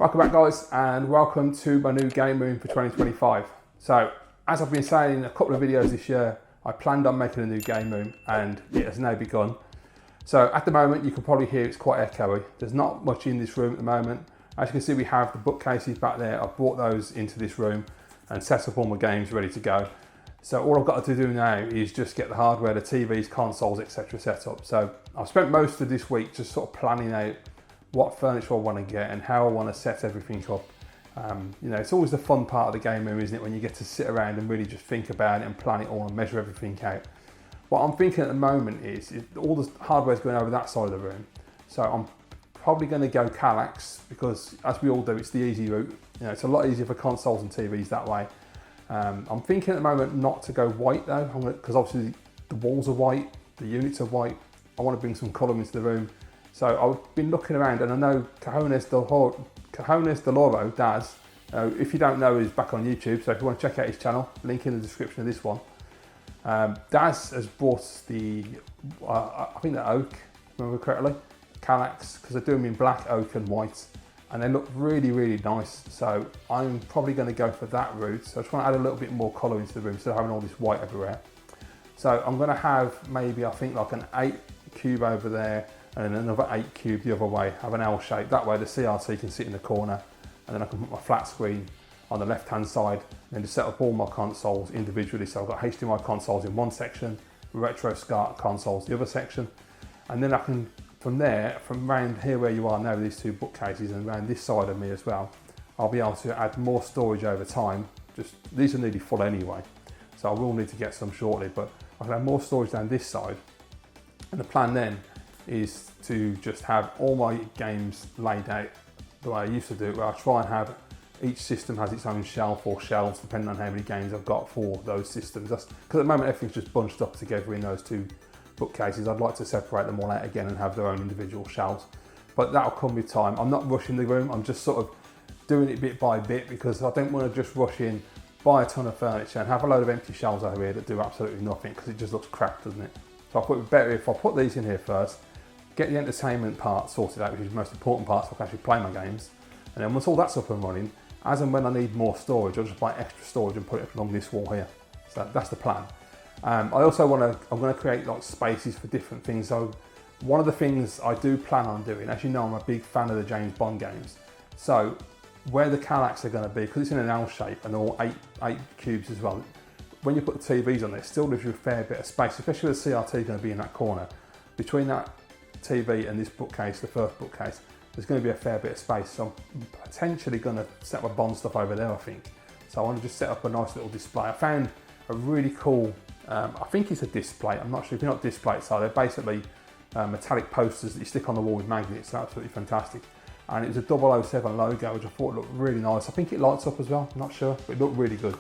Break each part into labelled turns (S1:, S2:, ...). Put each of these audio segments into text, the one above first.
S1: Welcome back guys, and welcome to my new game room for 2025. So as I've been saying in a couple of videos this year, I planned on making a new game room and it has now begun. So at the moment you can probably hear it's quite echoey. There's not much in this room at the moment. As you can see, we have the bookcases back there. I've brought those into this room and set up all my games ready to go. So all I've got to do now is just get the hardware, the TVs, consoles, etc. set up. So I've spent most of this week just sort of planning out what furniture I want to get and how I want to set everything up. You know, it's always the fun part of the game room, isn't it, when you get to sit around and really just think about it and plan it all and measure everything out. What I'm thinking at the moment is all the hardware's going over that side of the room. So I'm probably going to go Kallax because, as we all do, it's the easy route. You know, it's a lot easier for consoles and TVs that way. I'm thinking at the moment not to go white though, because obviously the walls are white, the units are white. I want to bring some colour into the room. So I've been looking around, and I know Cajones del Oro, Daz, if you don't know, he's back on YouTube, so if you want to check out his channel, link in the description of this one. Daz has brought the, I think the oak, if I remember correctly, Kallax, because I do them in black, oak and white, and they look really, really nice. So I'm probably going to go for that route. So I just want to add a little bit more colour into the room instead of having all this white everywhere. So I'm going to have maybe, I think, like an 8 cube over there, and then another 8 cube the other way, have an L shape. That way the CRT can sit in the corner, and then I can put my flat screen on the left hand side, and then just set up all my consoles individually. So I've got HDMI consoles in one section, retro SCART consoles the other section, and then I can, from there, from around here where you are now with these two bookcases and around this side of me as well, I'll be able to add more storage over time. Just these are nearly full anyway, so I will need to get some shortly, but I can have more storage down this side. And the plan then is to just have all my games laid out the way I used to do it, where I try and have each system has its own shelf or shelves depending on how many games I've got for those systems. Because at the moment everything's just bunched up together in those two bookcases. I'd like to separate them all out again and have their own individual shelves, but that'll come with time. I'm not rushing the room, I'm just sort of doing it bit by bit, because I don't want to just rush in, buy a ton of furniture and have a load of empty shelves over here that do absolutely nothing, because it just looks crap, doesn't it? So I thought it'd be better if I put these in here first, get the entertainment part sorted out, which is the most important part, so I can actually play my games. And then once all that's up and running, as and when I need more storage, I'll just buy extra storage and put it along this wall here. So that's the plan. I also I'm going to create like spaces for different things. So one of the things I do plan on doing, as you know, I'm a big fan of the James Bond games. So where the Kallax are going to be, because it's in an L shape and they're all eight cubes as well, when you put the TVs on there, it still gives you a fair bit of space, especially with the CRT going to be in that corner. Between that TV and this bookcase, the first bookcase, there's going to be a fair bit of space. So I'm potentially going to set my Bond stuff over there, I think. So I want to just set up a nice little display. I found a really cool, I think it's a display, I'm not sure, if you're not display, so they're basically metallic posters that you stick on the wall with magnets. They're absolutely fantastic. And it was a 007 logo, which I thought looked really nice. I think it lights up as well, I'm not sure, but it looked really good.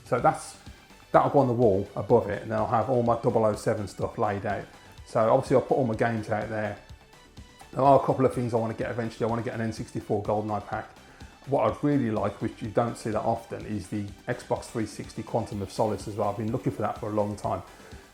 S1: So that'll go on the wall above it, and then I'll have all my 007 stuff laid out. So obviously I'll put all my games out there. There are a couple of things I want to get eventually. I want to get an N64 GoldenEye pack. What I'd really like, which you don't see that often, is the Xbox 360 Quantum of Solace as well. I've been looking for that for a long time.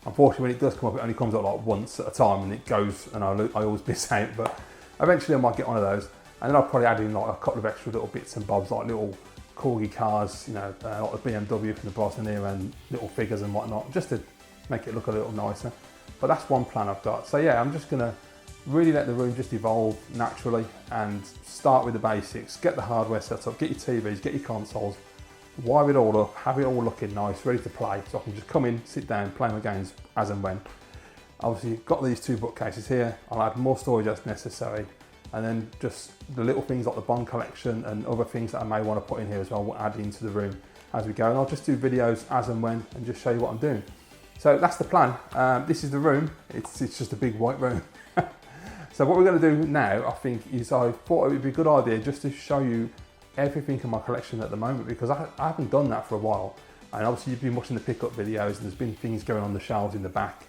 S1: Unfortunately, when it does come up, it only comes up like once at a time and it goes, and I always miss out, but eventually I might get one of those. And then I'll probably add in like a couple of extra little bits and bobs, like little corgi cars, you know, like the BMW from the Bosnia, and little figures and whatnot, just to make it look a little nicer. But that's one plan I've got. So yeah, I'm just gonna really let the room just evolve naturally and start with the basics, get the hardware set up, get your TVs, get your consoles, wire it all up, have it all looking nice, ready to play, so I can just come in, sit down, play my games as and when. Obviously got these two bookcases here, I'll add more storage as necessary, and then just the little things like the Bond collection and other things that I may want to put in here as well, we'll add into the room as we go, and I'll just do videos as and when and just show you what I'm doing. So that's the plan. This is the room. It's just a big white room. So what we're going to do now, I think, is I thought it would be a good idea just to show you everything in my collection at the moment, because I haven't done that for a while. And obviously you've been watching the pickup videos and there's been things going on the shelves in the back.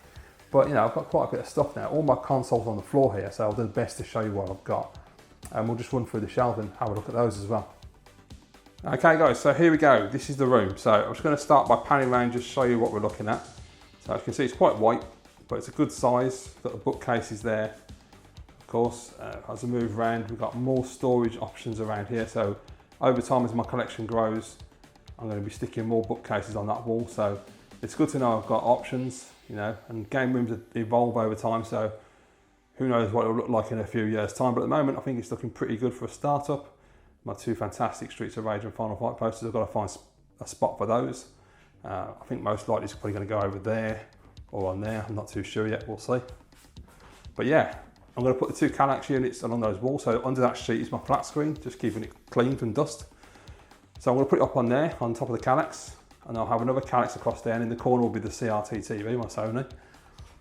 S1: But you know, I've got quite a bit of stuff now. All my consoles on the floor here, so I'll do the best to show you what I've got. And we'll just run through the shelves and have a look at those as well. Okay guys, so here we go. This is the room. So I'm just going to start by panning around, just show you what we're looking at. So as you can see, it's quite white, but it's a good size. Got the bookcases there. of course. As I move around, we've got more storage options around here. So over time, as my collection grows, I'm going to be sticking more bookcases on that wall. So it's good to know I've got options, you know, and game rooms evolve over time. So who knows what it'll look like in a few years' time. But at the moment, I think it's looking pretty good for a startup. My two fantastic Streets of Rage and Final Fight posters, I've got to find a spot for those. I think most likely it's probably going to go over there or on there. I'm not too sure yet, we'll see. But yeah, I'm going to put the two Kallax units along those walls. So under that sheet is my flat screen, just keeping it clean from dust. So I'm going to put it up on there, on top of the Kallax, and I'll have another Kallax across there, and in the corner will be the CRT TV, my Sony.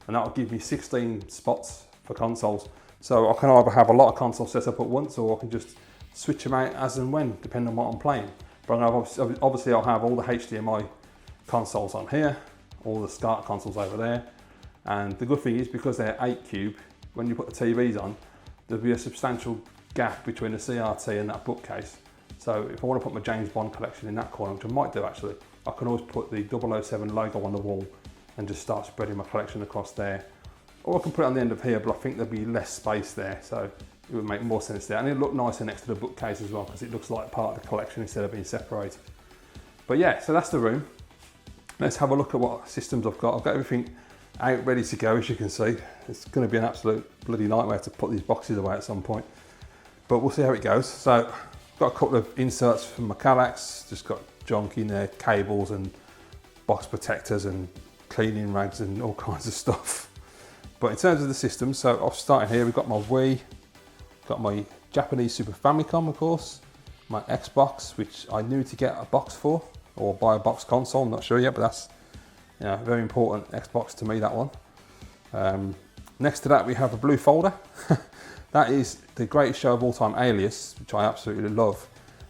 S1: And that'll give me 16 spots for consoles. So I can either have a lot of consoles set up at once, or I can just switch them out as and when, depending on what I'm playing. But obviously I'll have all the HDMI consoles on here, all the SCART consoles over there. And the good thing is, because they're 8 cube, when you put the TVs on, there'll be a substantial gap between the CRT and that bookcase. So if I want to put my James Bond collection in that corner, which I might do actually, I can always put the 007 logo on the wall and just start spreading my collection across there. Or I can put it on the end of here, but I think there'll be less space there, so it would make more sense there. And it'll look nicer next to the bookcase as well, because it looks like part of the collection instead of being separated. But yeah, so that's the room. Let's have a look at what systems I've got. I've got everything out ready to go, as you can see. It's going to be an absolute bloody nightmare to put these boxes away at some point, but we'll see how it goes. So I've got a couple of inserts from my Kallax, just got junk in there, cables and box protectors and cleaning rags and all kinds of stuff. But in terms of the system, so I've started here, we've got my Wii, got my Japanese Super Famicom, of course, my Xbox, which I knew to get a box for, or buy a box console, I'm not sure yet, but that's, you know, very important Xbox to me, that one. Next to that, we have a blue folder. That is the greatest show of all time, Alias, which I absolutely love.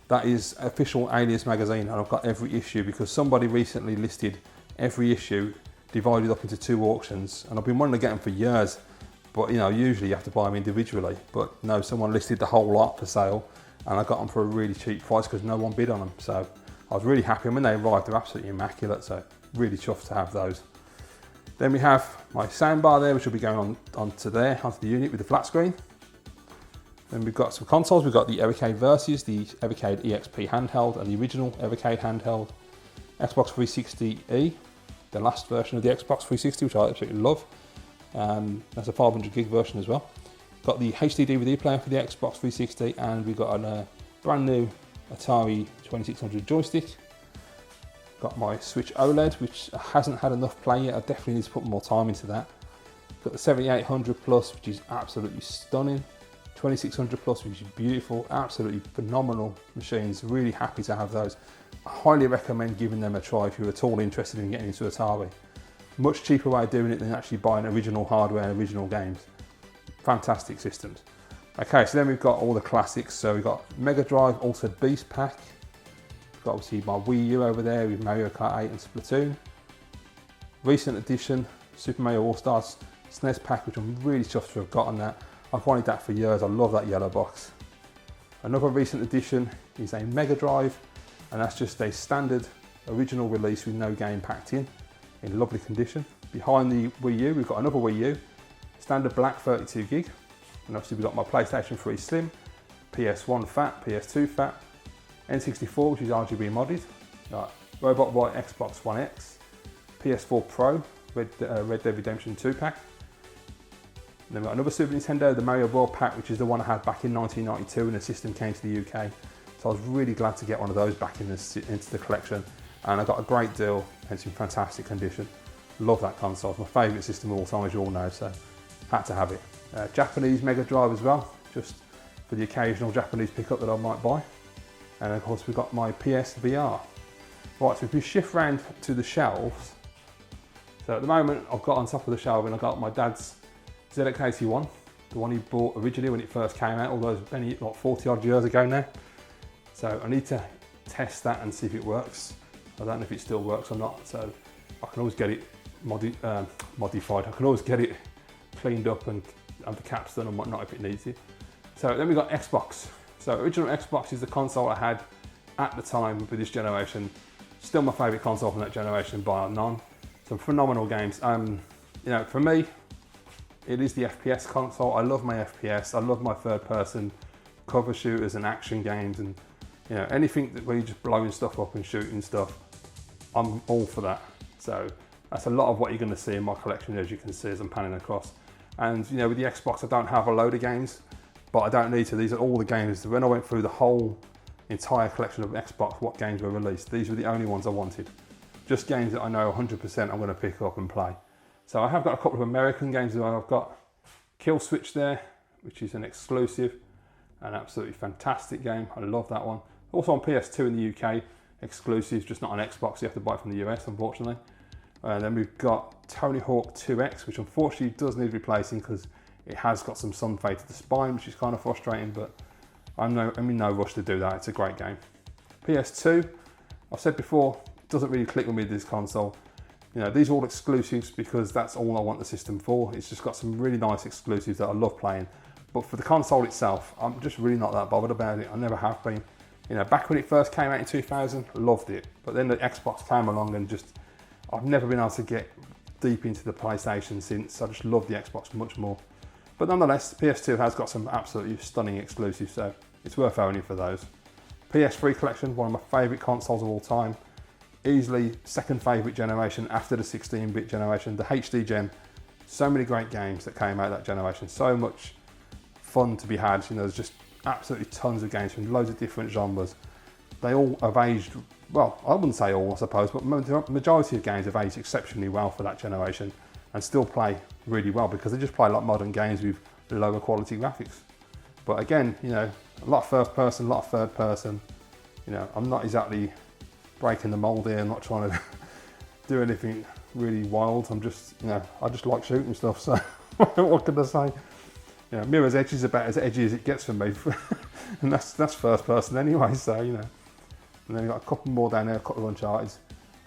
S1: That is official Alias magazine, and I've got every issue because somebody recently listed every issue divided up into 2 auctions, and I've been wanting to get them for years, but you know, usually you have to buy them individually, but no, someone listed the whole lot for sale, and I got them for a really cheap price because no one bid on them. So I was really happy, and when they arrived, they're absolutely immaculate, so really chuffed to have those. Then we have my soundbar there, which will be going onto there, onto the unit with the flat screen. Then we've got some consoles. We've got the Evercade Versus, the Evercade EXP handheld, and the original Evercade handheld. Xbox 360e, the last version of the Xbox 360, which I absolutely love. That's a 500 gig version as well. Got the HD DVD player for the Xbox 360, and we've got a brand new Atari 2600 joystick. Got my Switch OLED, which hasn't had enough play yet. I definitely need to put more time into that. Got the 7800 Plus, which is absolutely stunning. 2600 Plus, which is beautiful, absolutely phenomenal machines. Really happy to have those. I highly recommend giving them a try if you're at all interested in getting into Atari. Much cheaper way of doing it than actually buying original hardware and original games. Fantastic systems. Okay, so then we've got all the classics. So we've got Mega Drive Altered Beast Pack. We've got obviously my Wii U over there with Mario Kart 8 and Splatoon. Recent edition, Super Mario All-Stars SNES Pack, which I'm really chuffed to have gotten that. I've wanted that for years, I love that yellow box. Another recent addition is a Mega Drive, and that's just a standard original release with no game packed in lovely condition. Behind the Wii U, we've got another Wii U, standard black 32 gig, and obviously we've got my PlayStation 3 Slim, PS1 Fat, PS2 Fat, N64, which is RGB modded, Robot Boy Xbox One X, PS4 Pro, Red Dead Redemption 2 pack. And then we've got another Super Nintendo, the Mario World pack, which is the one I had back in 1992 when the system came to the UK. So I was really glad to get one of those back into the collection. And I got a great deal, and it's in fantastic condition. Love that console, it's my favourite system of all time, as you all know, so had to have it. Japanese Mega Drive as well, just for the occasional Japanese pickup that I might buy. And of course we've got my PSVR. Right, so if we shift round to the shelves, so at the moment I've got on top of the shelf and I've got my dad's ZX81, the one he bought originally when it first came out, all those many, like 40 odd years ago now. So I need to test that and see if it works. I don't know if it still works or not, so I can always get it modified. I can always get it cleaned up and have the caps done and whatnot if it needs it. So then we got Xbox. So original Xbox is the console I had at the time with this generation. Still my favourite console from that generation by none. Some phenomenal games. You know, for me, it is the FPS console. I love my FPS. I love my third person cover shooters and action games, and you know, anything where you're just blowing stuff up and shooting stuff, I'm all for that. So that's a lot of what you're going to see in my collection, as you can see as I'm panning across. And you know, with the Xbox, I don't have a load of games, but I don't need to. These are all the games. When I went through the whole entire collection of Xbox, what games were released, these were the only ones I wanted. Just games that I know 100% I'm going to pick up and play. So I have got a couple of American games as well. I've got Kill Switch there, which is an exclusive, an absolutely fantastic game. I love that one. Also on PS2 in the UK, exclusive, just not on Xbox. You have to buy it from the US, unfortunately. And then we've got Tony Hawk 2X, which unfortunately does need replacing because it has got some sun fade to the spine, which is kind of frustrating, but I'm in no rush to do that. It's a great game. PS2, I've said before, doesn't really click with me, this console. You know, these are all exclusives because that's all I want the system for. It's just got some really nice exclusives that I love playing. But for the console itself, I'm just really not that bothered about it. I never have been. You know, back when it first came out in 2000, loved it. But then the Xbox came along and just, I've never been able to get deep into the PlayStation since. I just love the Xbox much more. But nonetheless, PS2 has got some absolutely stunning exclusives, so it's worth owning for those. PS3 collection, one of my favourite consoles of all time. Easily second favourite generation after the 16-bit generation, the HD gen. So many great games that came out that generation, so much fun to be had. You know, there's just absolutely tons of games from loads of different genres. They all have aged, well, I wouldn't say all, I suppose, but majority of games have aged exceptionally well for that generation and still play really well because they just play like modern games with lower quality graphics. But again, you know, a lot of first person, a lot of third person. You know, I'm not exactly breaking the mold here. I'm not trying to do anything really wild. I'm just, you know, I just like shooting stuff. So what can I say? You know, Mirror's Edge is about as edgy as it gets for me, and that's first person anyway. So you know, and then you've got a couple more down there, a couple of Uncharted.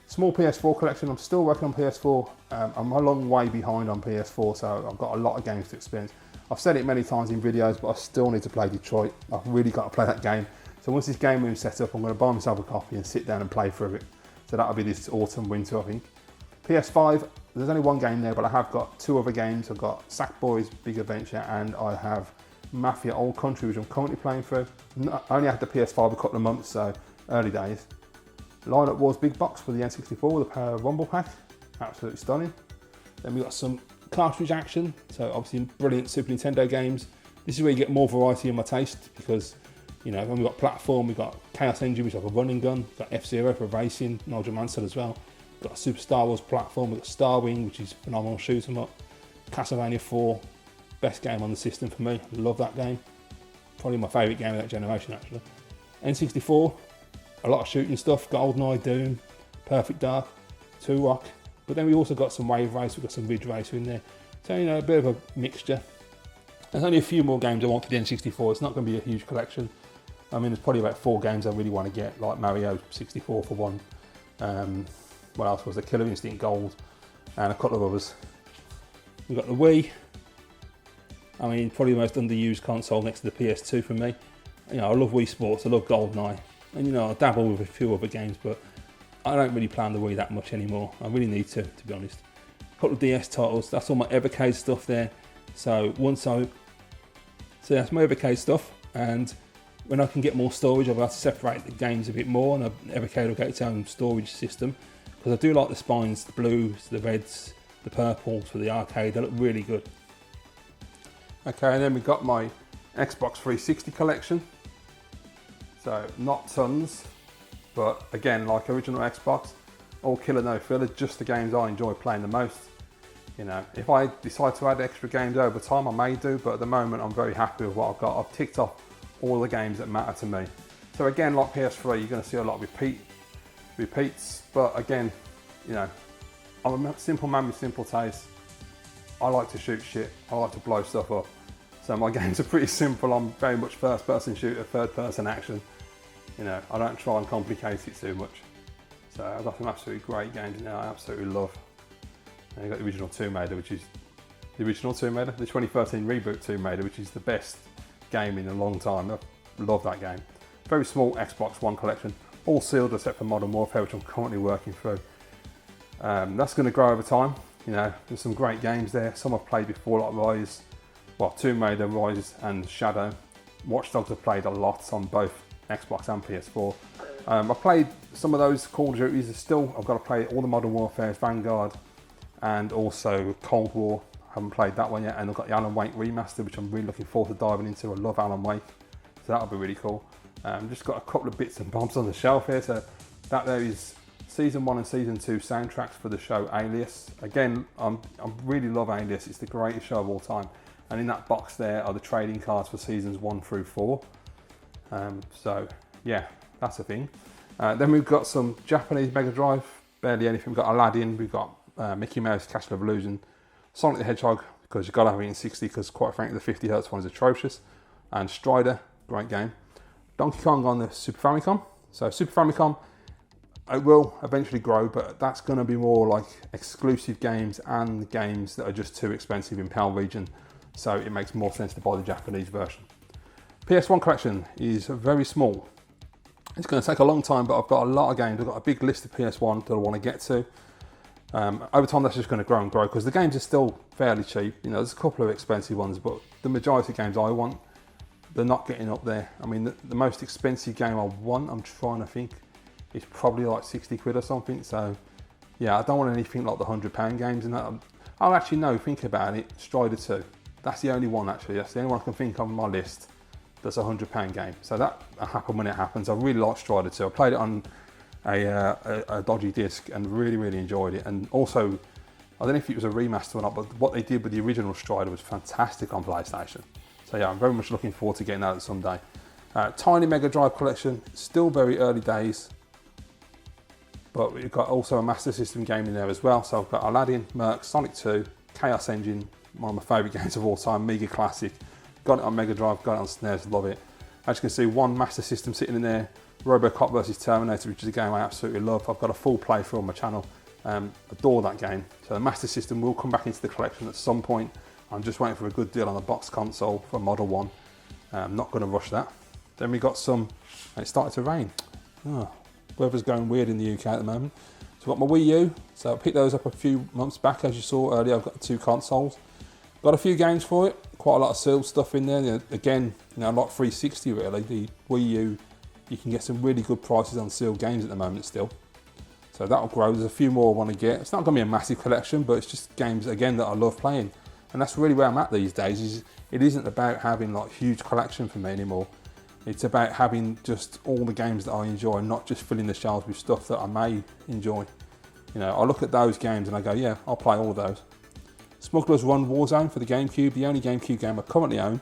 S1: Small PS4 collection. I'm still working on PS4. I'm a long way behind on PS4, so I've got a lot of games to experience. I've said it many times in videos, but I still need to play Detroit. I've really got to play that game. So once this game room's set up, I'm going to buy myself a copy and sit down and play through it. So that'll be this autumn, winter, I think. PS5, there's only one game there, but I have got two other games. I've got Sackboy's Big Adventure and I have Mafia Old Country, which I'm currently playing through. I only had the PS5 a couple of months, so early days. Lineup Wars Big Box for the N64 with a pair of Rumble Pack. Absolutely stunning. Then we've got some cartridge action, so obviously brilliant Super Nintendo games. This is where you get more variety in my taste because, you know, when we've got platform, we've got Chaos Engine, which is like a running gun, we've got F-Zero for racing, Nigel Mansell as well. We've got a Super Star Wars platform, we've got Star Wing, which is phenomenal shoot 'em up. Castlevania 4, best game on the system for me, love that game. Probably my favourite game of that generation actually. N64, a lot of shooting stuff, GoldenEye, Doom, Perfect Dark, Turok. But then we also got some Wave Race, we've got some Ridge Racer in there. So, you know, a bit of a mixture. There's only a few more games I want for the N64. It's not going to be a huge collection. I mean, there's probably about 4 games I really want to get, like Mario 64 for one. What else was there? Killer Instinct Gold and a couple of others. We've got the Wii. I mean, probably the most underused console next to the PS2 for me. You know, I love Wii Sports, I love GoldenEye. And, you know, I dabble with a few other games, but I don't really play on the Wii that much anymore. I really need to be honest. A couple of DS titles, that's all my Evercade stuff there. So that's my Evercade stuff, and when I can get more storage, I'll be able to separate the games a bit more, and Evercade will get its own storage system, because I do like the spines, the blues, the reds, the purples for the arcade. They look really good. Okay, and then we've got my Xbox 360 collection. So not tons, but again, like original Xbox, all killer no filler, just the games I enjoy playing the most. You know, if I decide to add extra games over time, I may do, but at the moment I'm very happy with what I've got. I've ticked off all the games that matter to me. So again, like PS3, you're going to see a lot of repeats, but again, you know, I'm a simple man with simple taste. I like to shoot shit, I like to blow stuff up. So my games are pretty simple. I'm very much first person shooter, third person action. You know, I don't try and complicate it too much. So I've got some absolutely great games now I absolutely love. And you've got the original Tomb Raider, which is the original Tomb Raider, the 2013 reboot Tomb Raider, which is the best game in a long time. I love that game. Very small Xbox One collection, all sealed except for Modern Warfare, which I'm currently working through. That's going to grow over time. You know, there's some great games there. Some I've played before, like Rise, well, Tomb Raider, Rise and Shadow. Watch Dogs I've played a lot on both Xbox and PS4. I've played some of those Call of Duties. I've got to play all the Modern Warfare, Vanguard, and also Cold War. I haven't played that one yet, and I've got the Alan Wake remaster, which I'm really looking forward to diving into. I love Alan Wake, so that'll be really cool. Just got a couple of bits and bobs on the shelf here. So that there is Season 1 and Season 2 soundtracks for the show Alias. Again, I really love Alias. It's the greatest show of all time. And in that box there are the trading cards for Seasons 1 through 4. So yeah, that's a thing. Then we've got some Japanese Mega Drive, barely anything. We've got Aladdin, we've got Mickey Mouse, Castle of Illusion, Sonic the Hedgehog, because you've got to have it in 60, because quite frankly the 50Hz one is atrocious, and Strider, great game. Donkey Kong on the Super Famicom. So Super Famicom, it will eventually grow, but that's going to be more like exclusive games and games that are just too expensive in PAL region, so it makes more sense to buy the Japanese version. PS1 collection is very small. It's going to take a long time, but I've got a lot of games. I've got a big list of PS1 that I want to get to. Over time, that's just going to grow and grow, because the games are still fairly cheap. You know, there's a couple of expensive ones, but the majority of games I want, they're not getting up there. I mean, the most expensive game I want, I'm trying to think, is probably like 60 quid or something. So yeah, I don't want anything like the £100 games and that. Oh, actually no, think about it, Strider 2. That's the only one actually, that's the only one I can think of on my list that's a £100 game. So that will happen when it happens. I really like Strider 2. I played it on a dodgy disc and really enjoyed it. And also, I don't know if it was a remaster or not, but what they did with the original Strider was fantastic on PlayStation. So yeah, I'm very much looking forward to getting that someday. Tiny Mega Drive collection, still very early days, but we've got also a Master System game in there as well. So I've got Aladdin, Merc, Sonic 2, Chaos Engine, one of my favourite games of all time, Mega Classic. Got it on Mega Drive, got it on SNES, love it. As you can see, one Master System sitting in there, RoboCop vs Terminator, which is a game I absolutely love. I've got a full playthrough on my channel, adore that game. So the Master System will come back into the collection at some point. I'm just waiting for a good deal on the box console for Model 1. I'm not going to rush that. Then we got some, and it started to rain. Oh, weather's going weird in the UK at the moment. So I've got my Wii U, so I picked those up a few months back. As you saw earlier, I've got 2 consoles. Got a few games for it, quite a lot of sealed stuff in there. Again, you know, like 360 really. The Wii U, you can get some really good prices on sealed games at the moment still. So that'll grow. There's a few more I want to get. It's not going to be a massive collection, but it's just games, again, that I love playing. And that's really where I'm at these days. Is it isn't about having like huge collection for me anymore. It's about having just all the games that I enjoy, not just filling the shelves with stuff that I may enjoy. You know, I look at those games and I go, yeah, I'll play all those. Smuggler's Run Warzone for the GameCube, the only GameCube game I currently own.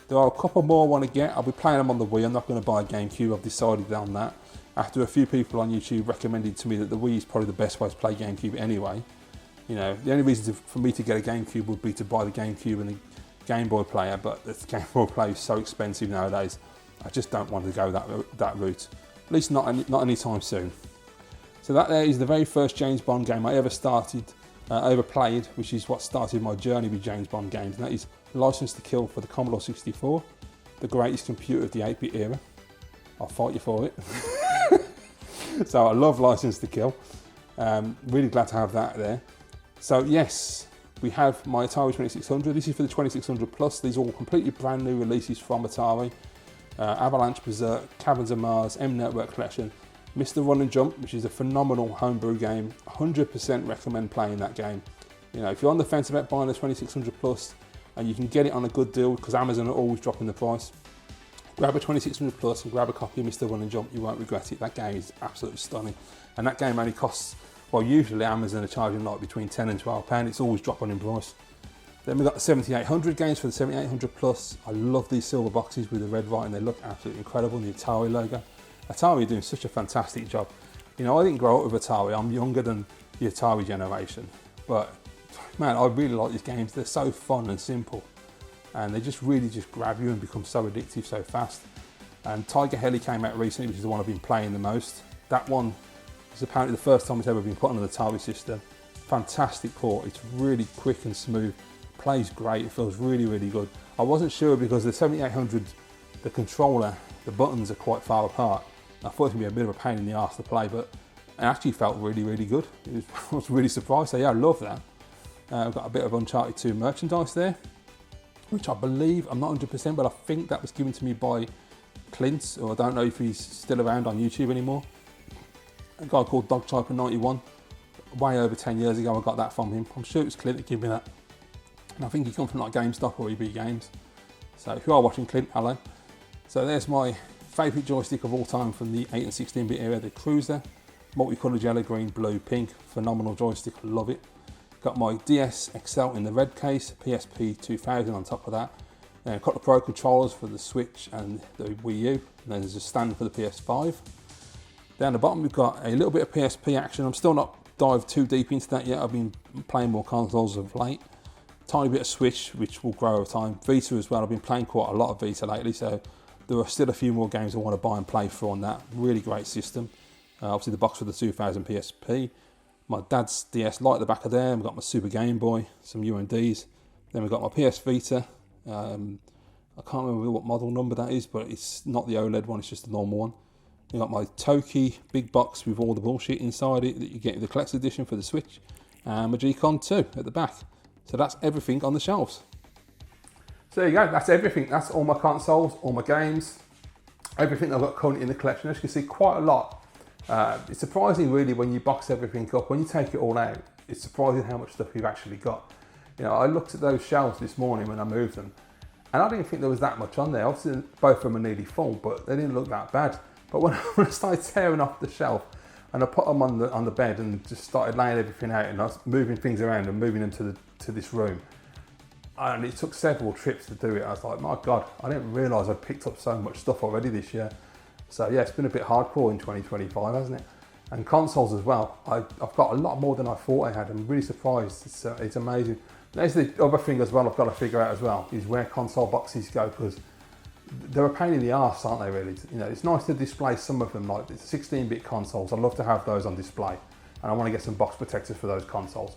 S1: There are a couple more I want to get. I'll be playing them on the Wii. I'm not going to buy a GameCube. I've decided on that. After a few people on YouTube recommended to me that the Wii is probably the best way to play GameCube anyway. You know, the only reason for me to get a GameCube would be to buy the GameCube and the Game Boy player, but the Game Boy player is so expensive nowadays. I just don't want to go that route. At least not anytime soon. So that there is the very first James Bond game I ever played, which is what started my journey with James Bond games, and that is License to Kill for the Commodore 64, the greatest computer of the 8-bit era. I'll fight you for it. So I love License to Kill. Really glad to have that there. So yes, we have my Atari 2600. This is for the 2600 Plus. These are all completely brand new releases from Atari. Avalanche, Berserk, Caverns of Mars, M-Network Collection, Mr. Run and Jump, which is a phenomenal homebrew game. 100% recommend playing that game. You know, if you're on the fence about buying a 2600 Plus and you can get it on a good deal, because Amazon are always dropping the price, grab a 2600 Plus and grab a copy of Mr. Run and Jump. You won't regret it. That game is absolutely stunning. And that game only costs, well, usually Amazon are charging like between £10 and £12. It's always dropping in price. Then we've got the 7800 games for the 7800 Plus. I love these silver boxes with the red writing. They look absolutely incredible. And the Atari logo. Atari are doing such a fantastic job. You know, I didn't grow up with Atari. I'm younger than the Atari generation. But man, I really like these games. They're so fun and simple. And they just really grab you and become so addictive so fast. And Tiger Heli came out recently, which is the one I've been playing the most. That one is apparently the first time it's ever been put on the Atari system. Fantastic port. It's really quick and smooth. Plays great. It feels really good. I wasn't sure because the 7800, the controller, the buttons are quite far apart. I thought it would be a bit of a pain in the arse to play, but it actually felt really good. I was really surprised. So yeah, I love that. I've got a bit of Uncharted 2 merchandise there, which I believe, I'm not 100%, but I think that was given to me by Clint, or I don't know if he's still around on YouTube anymore. A guy called Dogtyper91. Way over 10 years ago, I got that from him. I'm sure it was Clint that gave me that. And I think he comes from like GameStop or EB Games. So if you are watching, Clint, hello. So there's my favourite joystick of all time from the 8 and 16-bit era, the Cruiser. Multicoloured yellow, green, blue, pink. Phenomenal joystick, I love it. Got my DS XL in the red case, PSP 2000 on top of that. Then a couple of Pro controllers for the Switch and the Wii U. And then there's a stand for the PS5. Down the bottom we've got a little bit of PSP action. I'm still not dived too deep into that yet. I've been playing more consoles of late. Tiny bit of Switch, which will grow over time. Vita as well. I've been playing quite a lot of Vita lately, so there are still a few more games I want to buy and play through on that. Really great system. Obviously the box for the 2000 PSP. My dad's DS Lite at the back of there. I've got my Super Game Boy, some UMDs. Then we've got my PS Vita. I can't remember what model number that is, but it's not the OLED one, it's just the normal one. We've got my Toki big box with all the bullshit inside it that you get with the collector's edition for the Switch. And my G-Con 2 at the back. So that's everything on the shelves. So there you go, that's everything. That's all my consoles, all my games, everything I've got currently in the collection. As you can see, quite a lot. It's surprising really when you box everything up, when you take it all out, it's surprising how much stuff you've actually got. You know, I looked at those shelves this morning when I moved them, and I didn't think there was that much on there. Obviously both of them are nearly full, but they didn't look that bad. But when I started tearing off the shelf and I put them on the bed and just started laying everything out, and I was moving things around and moving them to this room, and it took several trips to do it. I was like, my God, I didn't realise I'd picked up so much stuff already this year. So yeah, it's been a bit hardcore in 2025, hasn't it? And consoles as well. I've got a lot more than I thought I had. I'm really surprised. It's amazing. There's the other thing as well I've got to figure out as well, is where console boxes go, because they're a pain in the arse, aren't they really? You know, it's nice to display some of them, like the 16-bit consoles. I'd love to have those on display, and I want to get some box protectors for those consoles.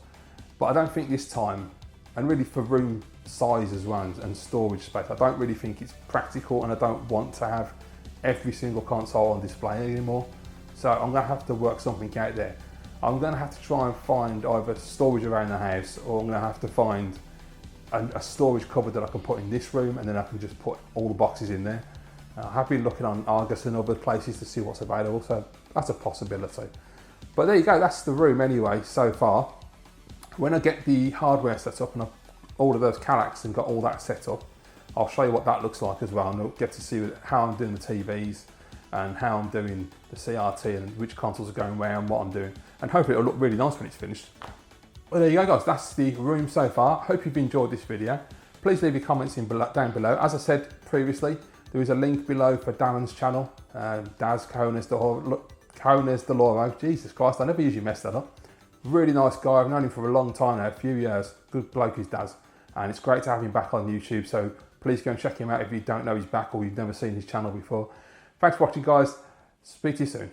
S1: But I don't think this time, and really for room size as well and storage space, I don't really think it's practical, and I don't want to have every single console on display anymore. So I'm going to have to work something out there. I'm going to have to try and find either storage around the house, or I'm going to have to find a storage cupboard that I can put in this room, and then I can just put all the boxes in there. I have been looking on Argos and other places to see what's available, so that's a possibility. But there you go, that's the room anyway so far. When I get the hardware set up and I've all of those Calacs and got all that set up, I'll show you what that looks like as well, and you'll get to see how I'm doing the TVs and how I'm doing the CRT and which consoles are going where and what I'm doing. And hopefully it'll look really nice when it's finished. Well, there you go guys, that's the room so far. Hope you've enjoyed this video. Please leave your comments down below. As I said previously, there is a link below for Darren's channel, Daz Cones de Loro. Jesus Christ, I never usually mess that up. Really nice guy, I've known him for a long time now, a few years. Good bloke is Daz. And it's great to have him back on YouTube, so please go and check him out if you don't know he's back or you've never seen his channel before. Thanks for watching guys, speak to you soon.